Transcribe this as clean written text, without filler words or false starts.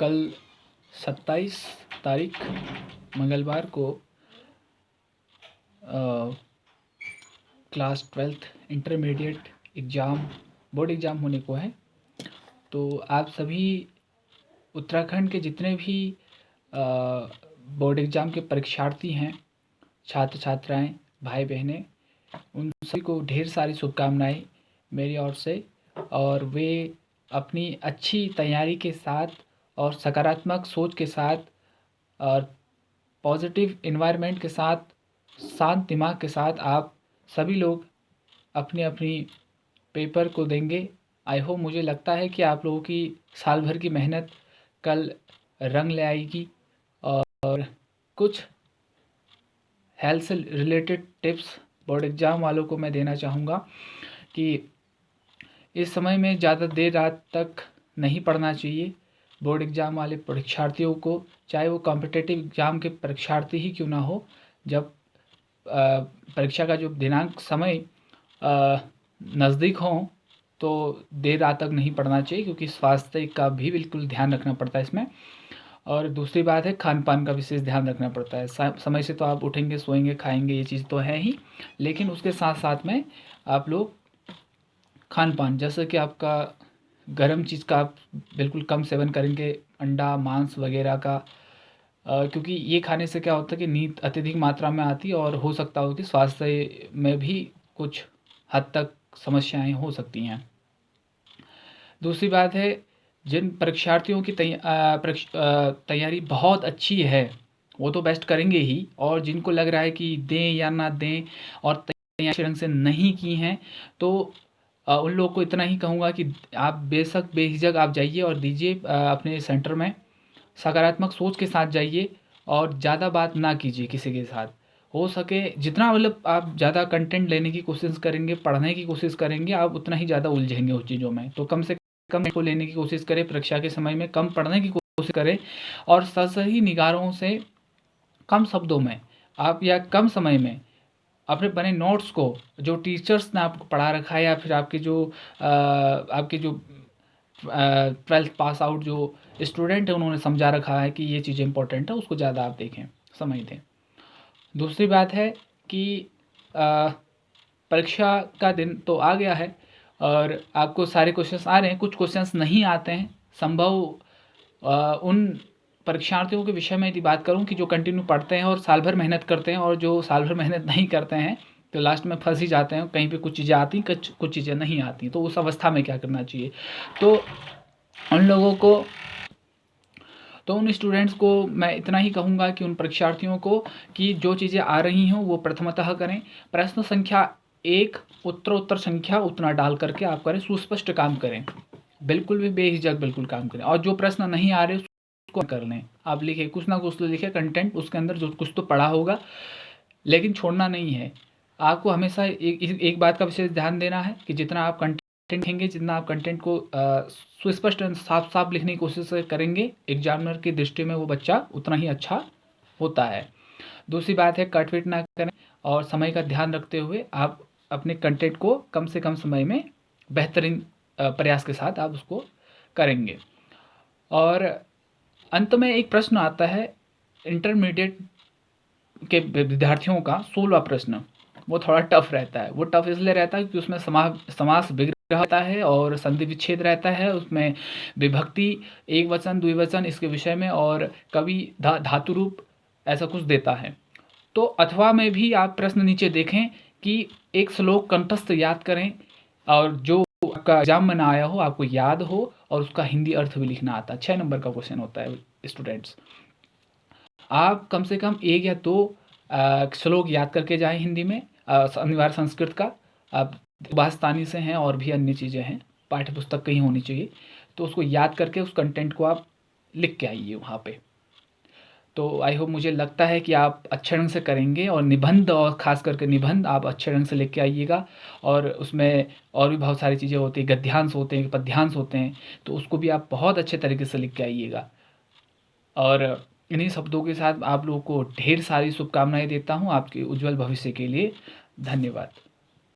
कल 27 तारीख मंगलवार को class 12th intermediate exam board exam होने को है। तो आप सभी उत्तराखंड के जितने भी बोर्ड एग्ज़ाम के परीक्षार्थी हैं, छात्र छात्राएं, भाई बहनें, उन सभी को ढेर सारी शुभकामनाएं मेरी ओर से। और वे अपनी अच्छी तैयारी के साथ और सकारात्मक सोच के साथ और पॉजिटिव इन्वायरमेंट के साथ, शांत दिमाग के साथ आप सभी लोग अपनी अपनी पेपर को देंगे। आई होप, मुझे लगता है कि आप लोगों की साल भर की मेहनत कल रंग ले आएगी। और कुछ हेल्थ से रिलेटेड टिप्स बोर्ड एग्ज़ाम वालों को मैं देना चाहूँगा कि इस समय में ज़्यादा देर रात तक नहीं पढ़ना चाहिए। बोर्ड एग्ज़ाम वाले परीक्षार्थियों को, चाहे वो कॉम्पिटिटिव एग्ज़ाम के परीक्षार्थी ही क्यों ना हो, जब परीक्षा का जो दिनांक समय नज़दीक हो तो देर रात तक नहीं पढ़ना चाहिए, क्योंकि स्वास्थ्य का भी बिल्कुल ध्यान रखना पड़ता है इसमें। और दूसरी बात है, खान पान का विशेष ध्यान रखना पड़ता है। समय से तो आप उठेंगे, सोएंगे, खाएंगे, ये चीज़ तो है ही, लेकिन उसके साथ साथ में आप लोग खान पान, जैसे कि आपका गर्म चीज़ का आप बिल्कुल कम सेवन करेंगे, अंडा, मांस वगैरह का, क्योंकि ये खाने से क्या होता है कि नींद अत्यधिक मात्रा में आती है और हो सकता हो कि स्वास्थ्य में भी कुछ हद तक समस्याएं हो सकती हैं। दूसरी बात है, जिन परीक्षार्थियों की तैयारी बहुत अच्छी है वो तो बेस्ट करेंगे ही, और जिनको लग रहा है कि दें या ना दें और तैयारी अच्छे ढंग से नहीं की हैं, तो उन लोगों को इतना ही कहूँगा कि आप बेशक बेझिझक आप जाइए और दीजिए अपने सेंटर में। सकारात्मक सोच के साथ जाइए और ज़्यादा बात ना कीजिए किसी के साथ। हो सके जितना, मतलब आप ज़्यादा कंटेंट लेने की कोशिश करेंगे, पढ़ने की कोशिश करेंगे, आप उतना ही ज़्यादा उलझेंगे उस चीज़ों में। तो कम से कम को लेने की कोशिश करें, परीक्षा के समय में कम पढ़ने की कोशिश करें और सही निगारों से कम शब्दों में आप या कम समय में अपने बने नोट्स को, जो टीचर्स ने आपको पढ़ा रखा है या फिर आपके जो 12th पास आउट जो स्टूडेंट है उन्होंने समझा रखा है कि ये चीज़ें इंपॉर्टेंट है, उसको ज़्यादा आप देखें, समझ दें। दूसरी बात है कि परीक्षा का दिन तो आ गया है और आपको सारे क्वेश्चंस आ रहे हैं, कुछ क्वेश्चंस नहीं आते हैं। संभव उन परीक्षार्थियों के विषय में यदि बात करूं कि जो कंटिन्यू पढ़ते हैं और साल भर मेहनत करते हैं, और जो साल भर मेहनत नहीं करते हैं तो लास्ट में फंस ही जाते हैं। कहीं पे कुछ चीज़ें आती, कुछ चीज़ें नहीं आती, तो उस अवस्था में क्या करना चाहिए? तो उन लोगों को, तो उन स्टूडेंट्स को मैं इतना ही कहूँगा कि उन परीक्षार्थियों को कि जो चीज़ें आ रही हों वो प्रथमतः करें। प्रश्न संख्या 1, उत्तर संख्या उतना डाल करके आप करें, सुस्पष्ट काम करें, बिल्कुल भी बेहिचक बिल्कुल काम करें। और जो प्रश्न नहीं आ रहे उसको कर लें, आप लिखें, कुछ ना कुछ तो लिखें कंटेंट, उसके अंदर जो कुछ तो पढ़ा होगा, लेकिन छोड़ना नहीं है। आपको हमेशा एक बात का विशेष ध्यान देना है कि जितना आप कंटेंट लिखेंगे, जितना आप कंटेंट को सुस्पष्ट साफ साफ लिखने की कोशिश करेंगे, एग्जामिनर की दृष्टि में वो बच्चा उतना ही अच्छा होता है। दूसरी बात है, कटपीट ना करें और समय का ध्यान रखते हुए आप अपने कंटेंट को कम से कम समय में बेहतरीन प्रयास के साथ आप उसको करेंगे। और अंत में एक प्रश्न आता है इंटरमीडिएट के विद्यार्थियों का, 16वां प्रश्न, वो थोड़ा टफ रहता है। वो टफ इसलिए रहता है क्योंकि उसमें समास विग्रह होता है और संधि विच्छेद रहता है, उसमें विभक्ति, एक वचन, द्विवचन इसके विषय में, और कवि धातु रूप ऐसा कुछ देता है। तो अथवा में भी आप प्रश्न नीचे देखें कि एक श्लोक कंठस्थ याद करें, और जो आपका एग्जाम में ना आया हो आपको याद हो, और उसका हिंदी अर्थ भी लिखना आता है। 6 नंबर का क्वेश्चन होता है स्टूडेंट्स। आप कम से कम 1 या 2 श्लोक याद करके जाएं हिंदी में, अनिवार्य संस्कृत का, आप भाषतानी से हैं और भी अन्य चीज़ें हैं, पाठ्य पुस्तक कहीं होनी चाहिए, तो उसको याद करके उस कंटेंट को आप लिख के आइए वहाँ पे। तो आई होप, मुझे लगता है कि आप अच्छे ढंग से करेंगे, और निबंध, और ख़ास करके निबंध आप अच्छे ढंग से लिख के आइएगा। और उसमें और भी बहुत सारी चीज़ें होती हैं, गद्यांश होते हैं, पद्यांश होते हैं, तो उसको भी आप बहुत अच्छे तरीके से लिख के आइएगा। और इन्हीं शब्दों के साथ आप लोगों को ढेर सारी शुभकामनाएं देता हूं आपके उज्जवल भविष्य के लिए। धन्यवाद।